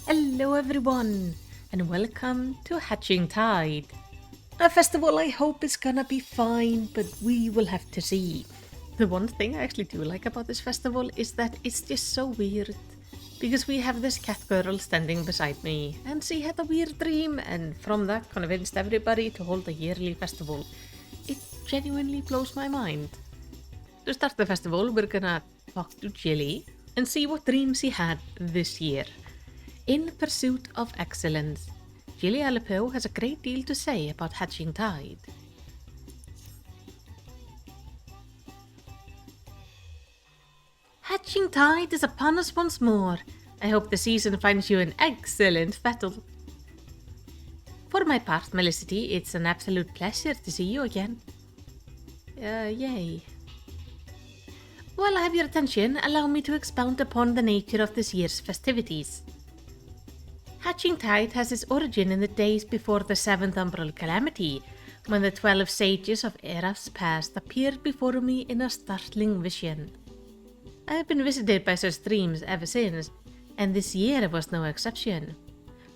Hello everyone, and welcome to Hatching Tide. A festival I hope is gonna be fine, but we will have to see. The one thing I actually do like about this festival is that it's just so weird. Because we have this cat girl standing beside me, and she had a weird dream, and from that convinced everybody to hold a yearly festival. It genuinely blows my mind. To start the festival, we're gonna talk to Jilly and see what dreams she had this year. In pursuit of excellence, Jilly Alipo has a great deal to say about Hatching Tide. Hatching Tide is upon us once more. I hope the season finds you an excellent battle. For my part, Malisity, it's an absolute pleasure to see you again. Yay. While I have your attention, allow me to expound upon the nature of this year's festivities. Hatching Tide has its origin in the days before the 7th Umbral Calamity, when the 12 sages of eras past appeared before me in a startling vision. I have been visited by such dreams ever since, and this year was no exception.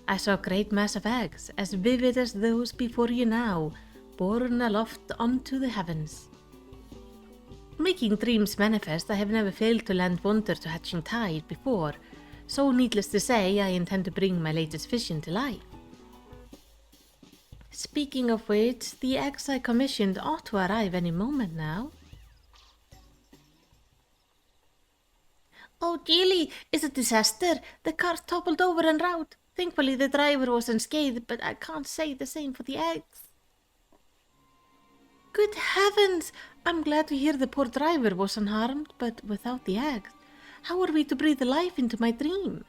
I saw a great mass of eggs, as vivid as those before you now, borne aloft unto the heavens. Making dreams manifest, I have never failed to lend wonder to Hatching Tide before, so needless to say, I intend to bring my latest vision to life. Speaking of which, the eggs I commissioned ought to arrive any moment now. Oh, Jilly, it's a disaster. The car toppled over en route. Thankfully, the driver was unscathed, but I can't say the same for the eggs. Good heavens! I'm glad to hear the poor driver was unharmed, but without the eggs, how are we to breathe life into my dream?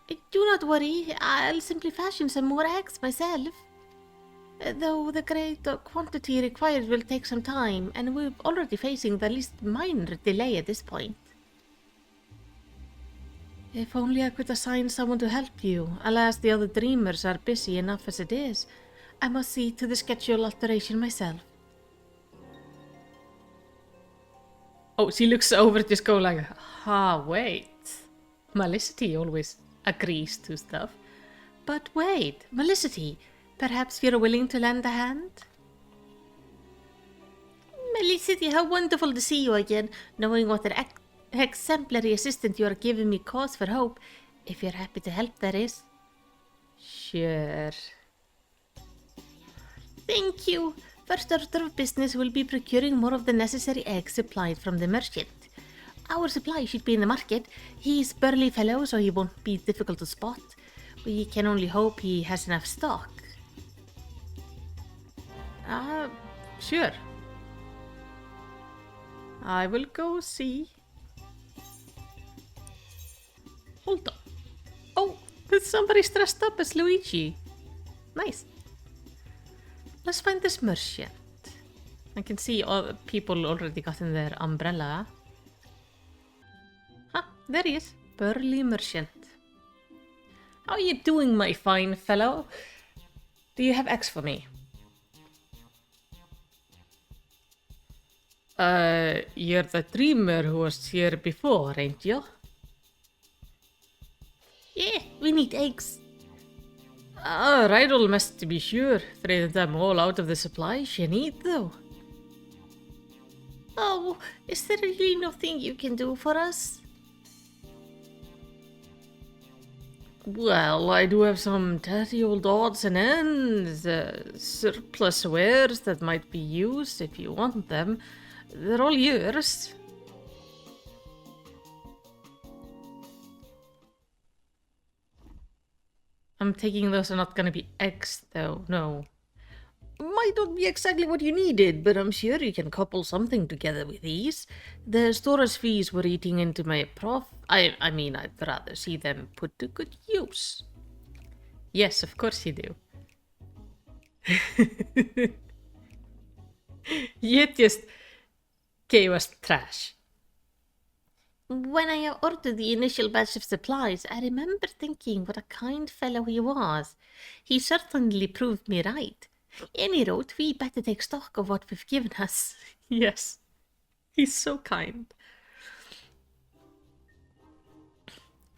Do not worry, I'll simply fashion some more eggs myself. Though the great quantity required will take some time, and we're already facing the least minor delay at this point. If only I could assign someone to help you. Alas, the other dreamers are busy enough as it is. I must see to the schedule alteration myself. Oh, she looks over at just go like, wait. Malisity always agrees to stuff. But wait, Malisity, perhaps you're willing to lend a hand? Malisity, how wonderful to see you again, knowing what an exemplary assistant you are giving me cause for hope. If you're happy to help, that is. Sure. Thank you. First order of business will be procuring more of the necessary eggs supplied from the merchant. Our supply should be in the market. He's a burly fellow, so he won't be difficult to spot. We can only hope he has enough stock. Sure. I will go see. Hold on. Oh, there's somebody dressed up as Luigi. Nice. Let's find this merchant. I can see all people already gotten their umbrella. There he is. Burly merchant. How are you doing, my fine fellow? Do you have eggs for me? You're the dreamer who was here before, ain't you? Yeah, we need eggs. Rydal must be sure. Traded them all out of the supplies you need, though. Oh, is there really nothing you can do for us? Well, I do have some dirty old odds and ends, surplus wares that might be used if you want them. They're all yours. I'm taking those are not gonna be eggs, though, no. Might not be exactly what you needed, but I'm sure you can couple something together with these. The storage fees were eating into my I mean, I'd rather see them put to good use. Yes, of course you do. You just gave us trash. When I ordered the initial batch of supplies, I remember thinking what a kind fellow he was. He certainly proved me right. Any road, we better take stock of what we've given us. Yes, he's so kind.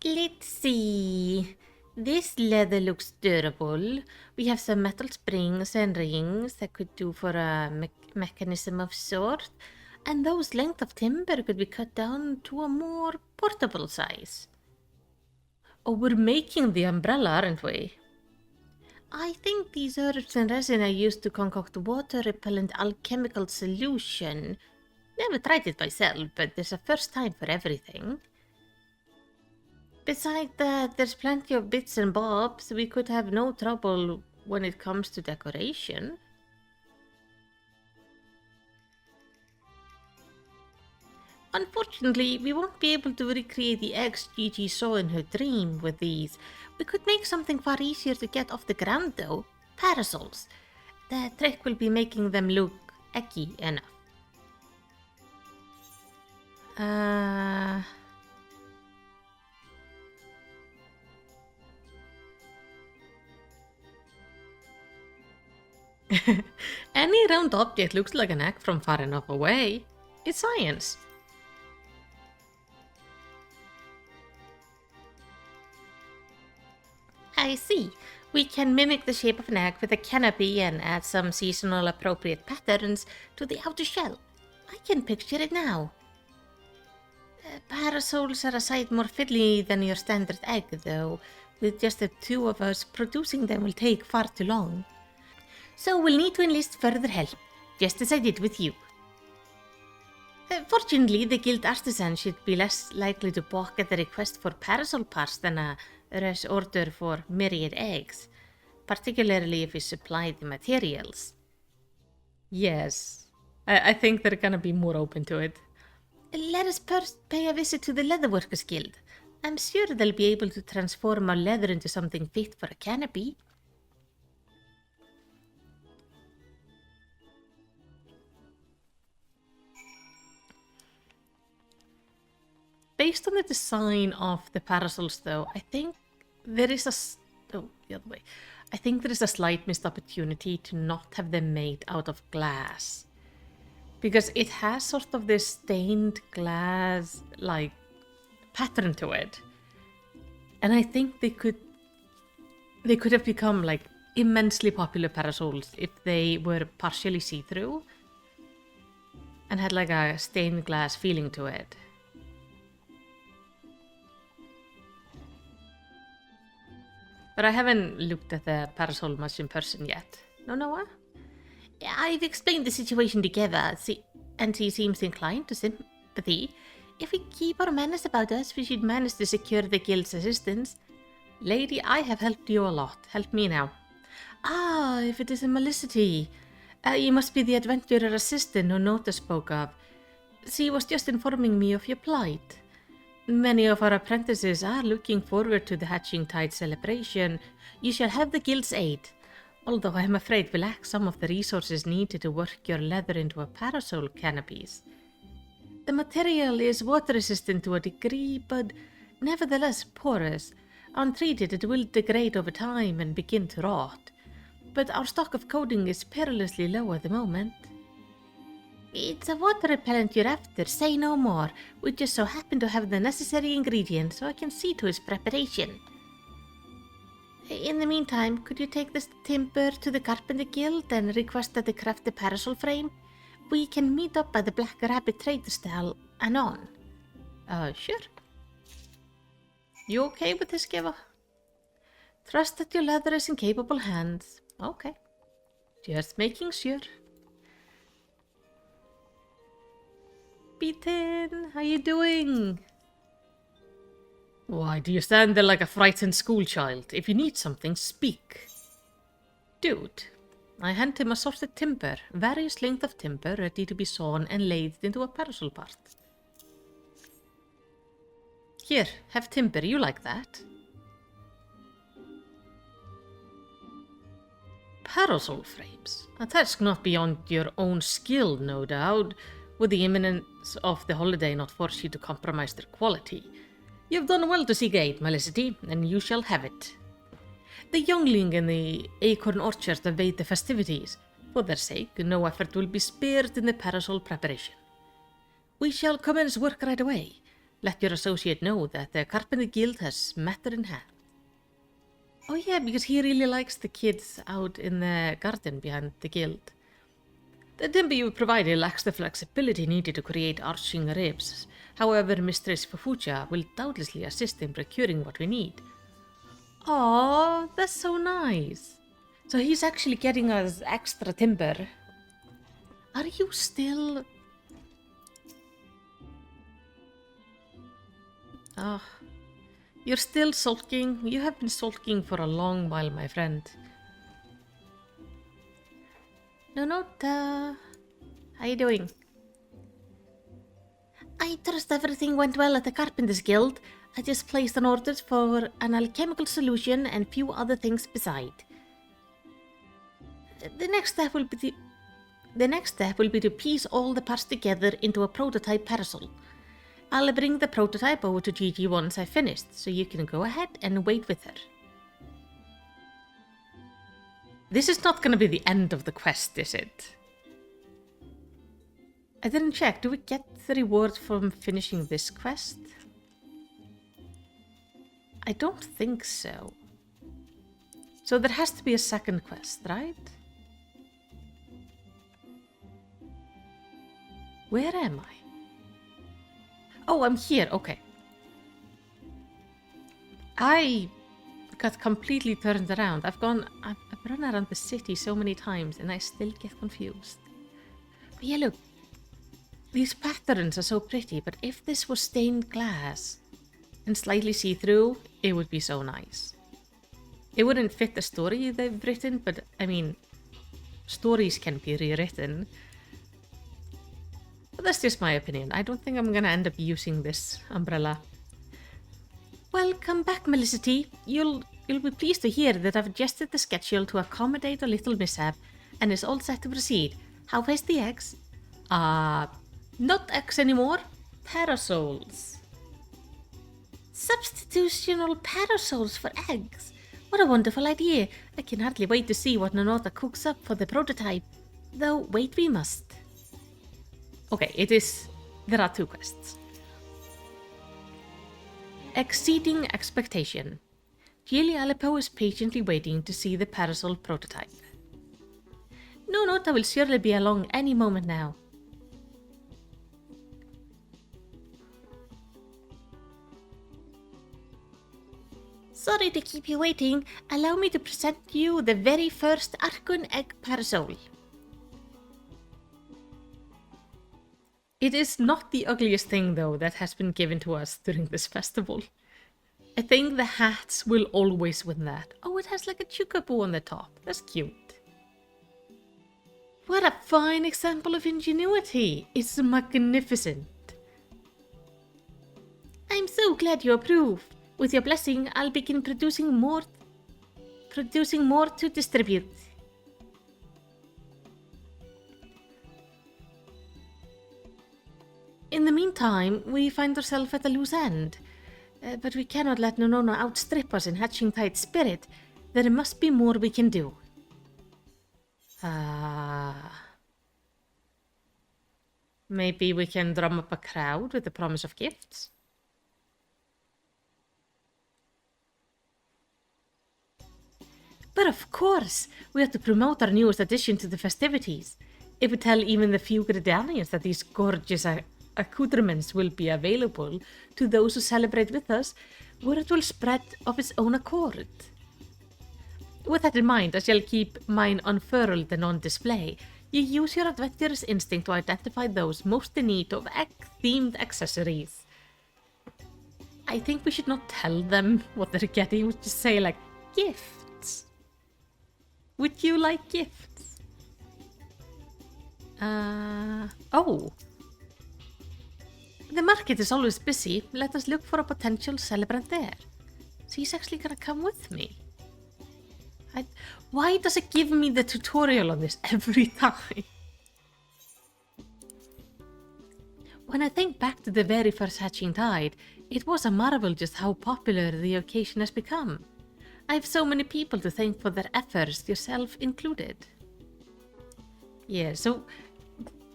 Let's see. This leather looks durable. We have some metal springs and rings that could do for a mechanism of sort. And those lengths of timber could be cut down to a more portable size. Oh, we're making the umbrella, aren't we? I think these herbs and resin are used to concoct water-repellent alchemical solution. Never tried it myself, but there's a first time for everything. Besides that, there's plenty of bits and bobs. We could have no trouble when it comes to decoration. Unfortunately, we won't be able to recreate the eggs Gigi saw in her dream with these. We could make something far easier to get off the ground though. Parasols. The trick will be making them look eggy enough. Any round object looks like an egg from far enough away. It's science. I see. We can mimic the shape of an egg with a canopy and add some seasonal appropriate patterns to the outer shell. I can picture it now. Parasols are a sight more fiddly than your standard egg, though. With just the two of us, producing them will take far too long. So we'll need to enlist further help, just as I did with you. Fortunately, the guild artisan should be less likely to balk at the request for parasol parts than a rush order for myriad eggs, particularly if we supply the materials. Yes, I think they're gonna be more open to it. Let us first pay a visit to the Leatherworkers Guild. I'm sure they'll be able to transform our leather into something fit for a canopy. Based on the design of the parasols, though, I think there is the other way. I think there is a slight missed opportunity to not have them made out of glass. Because it has sort of this stained glass, like, pattern to it. And I think they could have become, like, immensely popular parasols if they were partially see-through and had, like, a stained glass feeling to it. But I haven't looked at the parasol much in person yet. No, Noah? I've explained the situation to Geva, and he seems inclined to sympathy. If we keep our manners about us, we should manage to secure the guild's assistance. Lady, I have helped you a lot. Help me now. Ah, if it is a Malisity. You must be the adventurer assistant who Nota spoke of. She was just informing me of your plight. Many of our apprentices are looking forward to the Hatching Tide celebration. You shall have the guild's aid, although I am afraid we lack some of the resources needed to work your leather into a parasol canopies. The material is water resistant to a degree, but nevertheless porous. Untreated, it will degrade over time and begin to rot. But our stock of coating is perilously low at the moment. It's a water repellent you're after, say no more. We just so happen to have the necessary ingredients, so I can see to its preparation. In the meantime, could you take this timber to the Carpenter Guild and request that they craft the parasol frame? We can meet up by the Black Rabbit Trader Stall anon. Sure. You okay with this, Geva? Trust that your leather is in capable hands. Okay. Just making sure. Beaten, how you doing? Why do you stand there like a frightened schoolchild? If you need something, speak. Dude, I hand him assorted timber, various lengths of timber ready to be sawn and lathed into a parasol part. Here, have timber, you like that? Parasol frames, a task not beyond your own skill, no doubt. Would the imminence of the holiday not force you to compromise their quality? You've done well to seek aid, Malisity, and you shall have it. The youngling and the acorn orchard await the festivities. For their sake, no effort will be spared in the parasol preparation. We shall commence work right away. Let your associate know that the Carpenter Guild has matter in hand. Oh yeah, because he really likes the kids out in the garden behind the guild. The timber you provided lacks the flexibility needed to create arching ribs. However, Mistress Fufucha will doubtlessly assist in procuring what we need. Oh, that's so nice. So he's actually getting us extra timber. Are you still... Oh, you're still sulking? You have been sulking for a long while, my friend. Nonota, how you doing? I trust everything went well at the Carpenters Guild. I just placed an order for an alchemical solution and few other things beside. The next step will be to piece all the parts together into a prototype parasol. I'll bring the prototype over to Gigi once I've finished, so you can go ahead and wait with her. This is not going to be the end of the quest, is it? I didn't check. Do we get the reward from finishing this quest? I don't think so. So there has to be a second quest, right? Where am I? Oh, I'm here. Okay. I got completely turned around. I've run around the city so many times and I still get confused. But yeah, look. These patterns are so pretty, but if this was stained glass and slightly see-through, it would be so nice. It wouldn't fit the story they've written, but I mean, stories can be rewritten. But that's just my opinion. I don't think I'm gonna end up using this umbrella. Welcome back, Malisity. You'll be pleased to hear that I've adjusted the schedule to accommodate a little mishap and is all set to proceed. How is the eggs? Not eggs anymore. Parasols. Substitutional parasols for eggs. What a wonderful idea. I can hardly wait to see what Nonota cooks up for the prototype. Though, wait we must. Okay, there are two quests. Exceeding expectation. Gili Aleppo is patiently waiting to see the parasol prototype. Nonota will surely be along any moment now. Sorry to keep you waiting. Allow me to present you the very first Archon Egg Parasol. It is not the ugliest thing, though, that has been given to us during this festival. I think the hats will always win that. Oh, it has like a chukaboo on the top. That's cute. What a fine example of ingenuity. It's magnificent. I'm so glad you approve. With your blessing, I'll begin producing more to distribute. In the meantime, we find ourselves at a loose end. But we cannot let Nonona outstrip us in hatching tight spirit. There must be more we can do. Maybe we can drum up a crowd with the promise of gifts? But of course, we have to promote our newest addition to the festivities. It would tell even the few Gridanians that these gorgeous accoutrements will be available to those who celebrate with us, where it will spread of its own accord. With that in mind, I shall keep mine unfurled and on display. You use your adventurous instinct to identify those most in need of egg-themed accessories. I think we should not tell them what they're getting, we just say like, gifts. Would you like gifts? Oh. The market is always busy. Let us look for a potential celebrant there. So he's actually gonna come with me. Why does it give me the tutorial on this every time? When I think back to the very first Hatching Tide, it was a marvel just how popular the occasion has become. I have so many people to thank for their efforts, yourself included. Yeah, so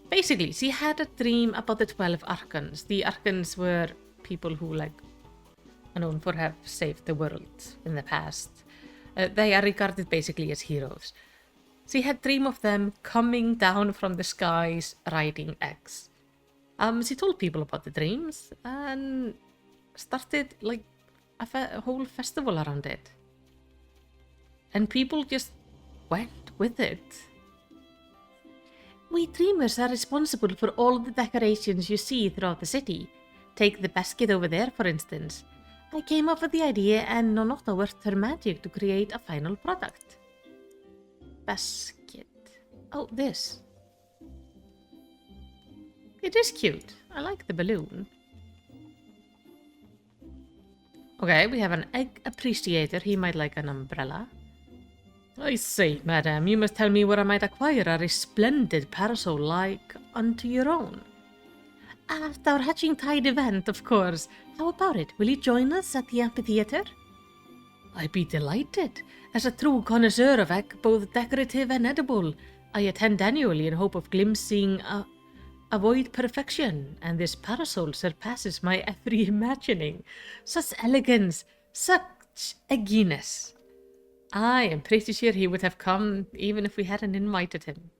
basically, she had a dream about the 12 Archons. The Archons were people who are known for have saved the world in the past. They are regarded basically as heroes. She had dream of them coming down from the skies riding eggs. She told people about the dreams and started a whole festival around it. And people just went with it. We dreamers are responsible for all the decorations you see throughout the city. Take the basket over there, for instance. I came up with the idea and Nonota worked her magic to create a final product. Basket. Oh, this. It is cute. I like the balloon. Okay, we have an egg appreciator. He might like an umbrella. I say, madam, you must tell me where I might acquire a resplendent parasol like unto your own. At our Hatching Tide event, of course. How about it? Will you join us at the amphitheater? I'd be delighted. As a true connoisseur of egg, both decorative and edible, I attend annually in hope of glimpsing a void perfection, and this parasol surpasses my every imagining. Such elegance, such egginess. I am pretty sure he would have come even if we hadn't invited him.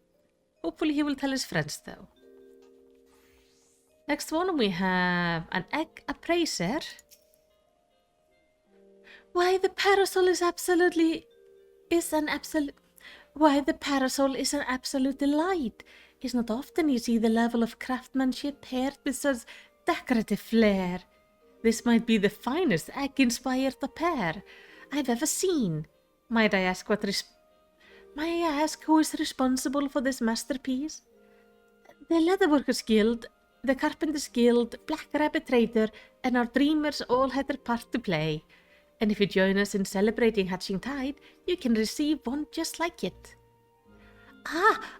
Hopefully he will tell his friends though. Next one we have an egg appraiser. Why the parasol is an absolute delight. It's not often you see the level of craftsmanship paired with such decorative flair. This might be the finest egg-inspired pair I've ever seen. Might I ask who is responsible for this masterpiece? The Leatherworkers Guild, the Carpenters Guild, Black Rabbit Trader, and our Dreamers all had their part to play. And if you join us in celebrating Hatching Tide, you can receive one just like it.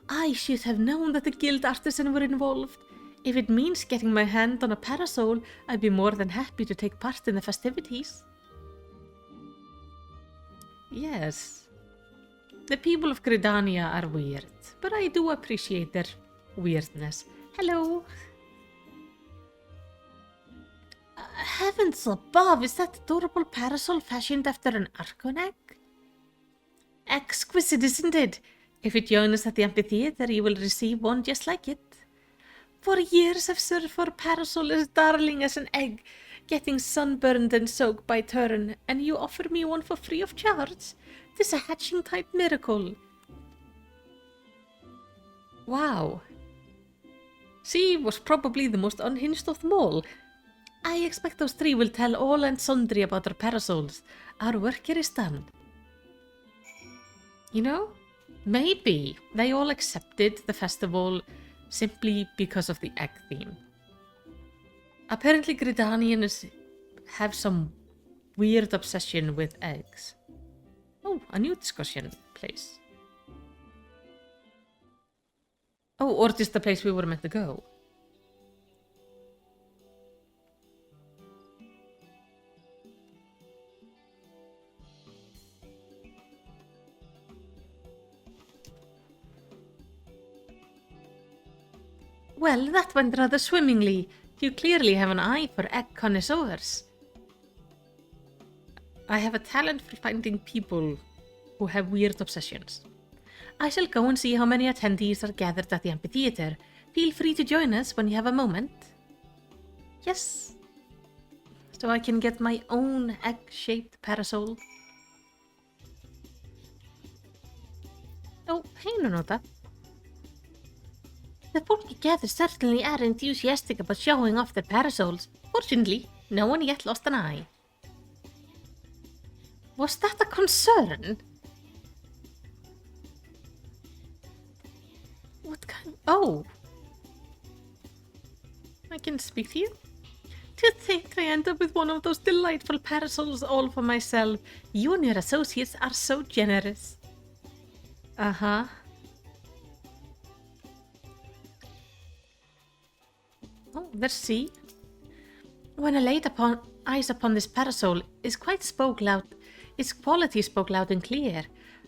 I should have known that the guild artisan were involved. If it means getting my hand on a parasol, I'd be more than happy to take part in the festivities. Yes, the people of Gridania are weird, but I do appreciate their weirdness. Hello. Heavens above, is that adorable parasol fashioned after an Archon egg? Exquisite, isn't it? If you join us at the amphitheater, you will receive one just like it. For years I've searched for a parasol as darling as an egg, getting sunburned and soaked by turn, and you offer me one for free of charge. This is a Hatching Tide miracle. Wow. She was probably the most unhinged of them all. I expect those three will tell all and sundry about their parasols. Our work here is done. You know, maybe they all accepted the festival simply because of the egg theme. Apparently Gridanians have some weird obsession with eggs. Oh, a new discussion place. Oh, or just the place we were meant to go. Well, that went rather swimmingly. You clearly have an eye for egg connoisseurs. I have a talent for finding people who have weird obsessions. I shall go and see how many attendees are gathered at the amphitheater. Feel free to join us when you have a moment. Yes. So I can get my own egg-shaped parasol. Oh, hey, Nonota. The folk gathered certainly are enthusiastic about showing off their parasols. Fortunately, no one yet lost an eye. Was that a concern? What kind? Oh. I can speak to you? To think I end up with one of those delightful parasols all for myself. You and your associates are so generous. Uh-huh. Oh, let's see. When I laid eyes upon this parasol, its quality spoke loud and clear.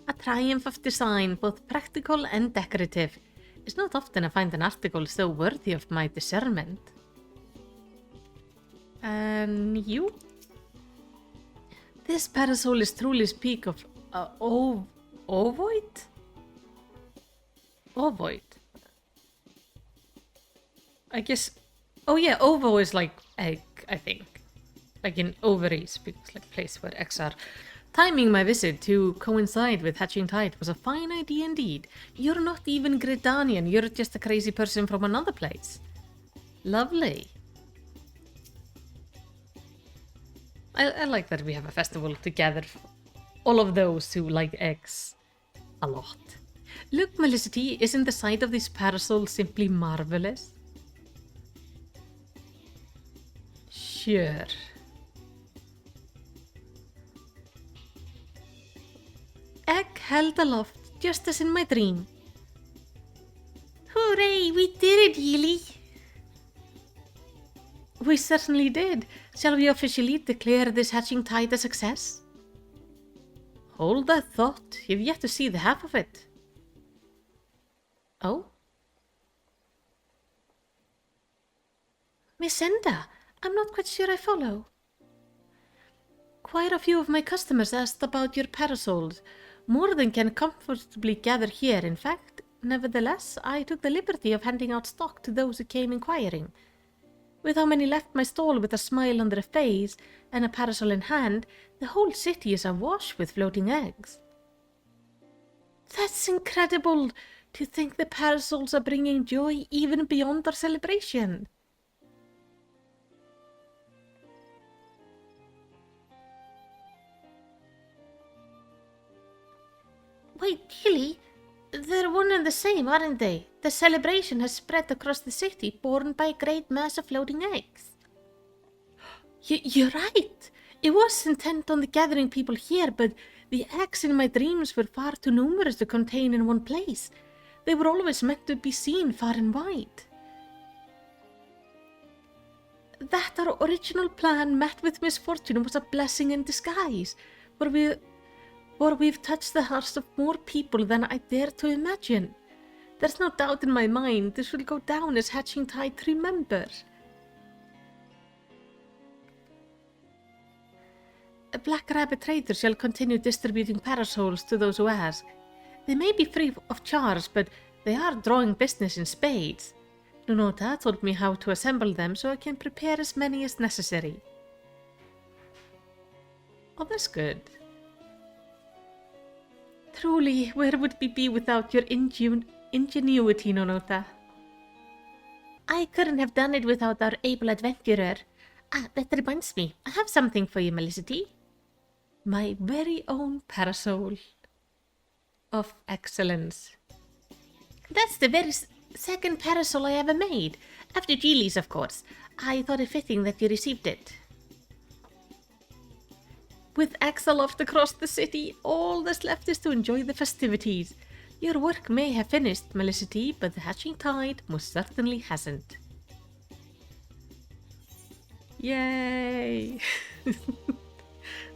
A triumph of design, both practical and decorative. It's not often I find an article so worthy of my discernment. And you? This parasol is truly speak of ovoid? Ovoid. I guess. Oh yeah, ovo is like egg, I think. Like in ovaries, because like place where eggs are. Timing my visit to coincide with hatching tide was a fine idea indeed. You're not even Gridanian, you're just a crazy person from another place. Lovely. I like that we have a festival together for all of those who like eggs a lot. Look, Malisity, isn't the sight of this parasol simply marvelous? Sure. Egg held aloft, just as in my dream. Hooray, we did it, Yeely! We certainly did. Shall we officially declare this hatching tide a success? Hold that thought. You've yet to see the half of it. Oh? Miss Enda, I'm not quite sure I follow. Quite a few of my customers asked about your parasols. More than can comfortably gather here, in fact. Nevertheless, I took the liberty of handing out stock to those who came inquiring. With how many left my stall with a smile on their face and a parasol in hand, the whole city is awash with floating eggs. That's incredible! To think the parasols are bringing joy even beyond our celebration. Wait, really? They're one and the same, aren't they? The celebration has spread across the city, borne by a great mass of floating eggs. You're right. It was intent on the gathering people here, but the eggs in my dreams were far too numerous to contain in one place. They were always meant to be seen far and wide. That our original plan met with misfortune was a blessing in disguise, for we've touched the hearts of more people than I dare to imagine. There's no doubt in my mind this will go down as hatching tide to remember. A Black Rabbit Trader shall continue distributing parasols to those who ask. They may be free of charge, but they are drawing business in spades. Nunota told me how to assemble them so I can prepare as many as necessary. Oh, that's good. Truly, where would we be without your ingenuity, Nonota? I couldn't have done it without our able adventurer. That reminds me, I have something for you, Malisity. My very own parasol of excellence. That's the very second parasol I ever made. After Geely's, of course. I thought it fitting that you received it. With eggs aloft across the city, all that's left is to enjoy the festivities. Your work may have finished, Malisity, but the hatching tide most certainly hasn't. Yay!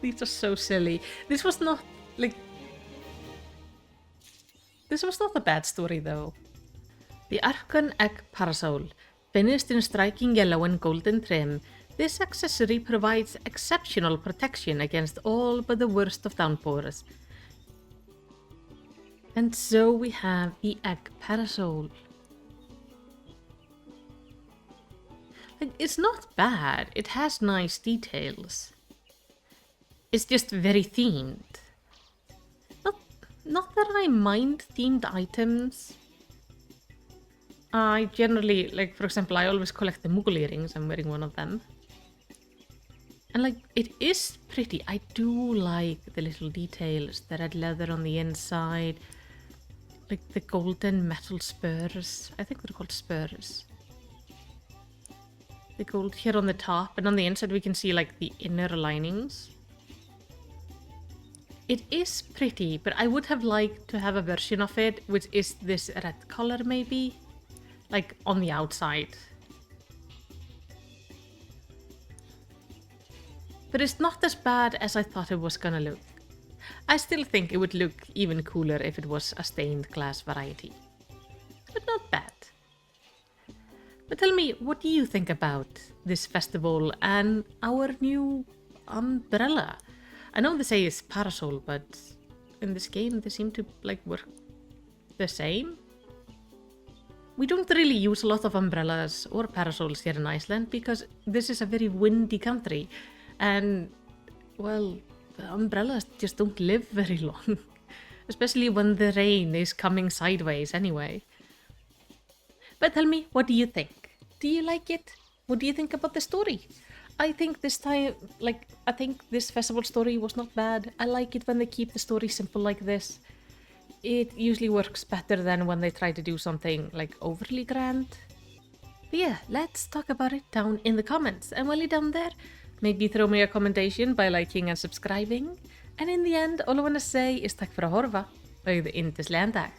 These are so silly. This was not a bad story, though. The Archon Egg Parasol, finished in striking yellow and golden trim, this accessory provides exceptional protection against all but the worst of downpours. And so we have the Egg Parasol. It's not bad, it has nice details. It's just very themed. Not that I mind themed items. I generally, for example, I always collect the Moogle earrings. I'm wearing one of them. And it is pretty. I do like the little details, the red leather on the inside, the golden metal spurs. I think they're called spurs. The gold here on the top, and on the inside we can see the inner linings. It is pretty, but I would have liked to have a version of it which is this red color maybe, on the outside. But it's not as bad as I thought it was gonna look. I still think it would look even cooler if it was a stained glass variety. But not bad. But tell me, what do you think about this festival and our new umbrella? I know they say it's parasol, but in this game they seem to like work the same. We don't really use a lot of umbrellas or parasols here in Iceland because this is a very windy country and, well, the umbrellas just don't live very long, especially when the rain is coming sideways anyway. But tell me, what do you think? Do you like it? What do you think about the story? I think this time, I think this festival story was not bad. I like it when they keep the story simple like this. It usually works better than when they try to do something like overly grand. But yeah, let's talk about it down in the comments. And while you're down there, maybe throw me a commentation by liking and subscribing. And in the end, all I want to say is takk fyrir að horfa og yndislegan dag.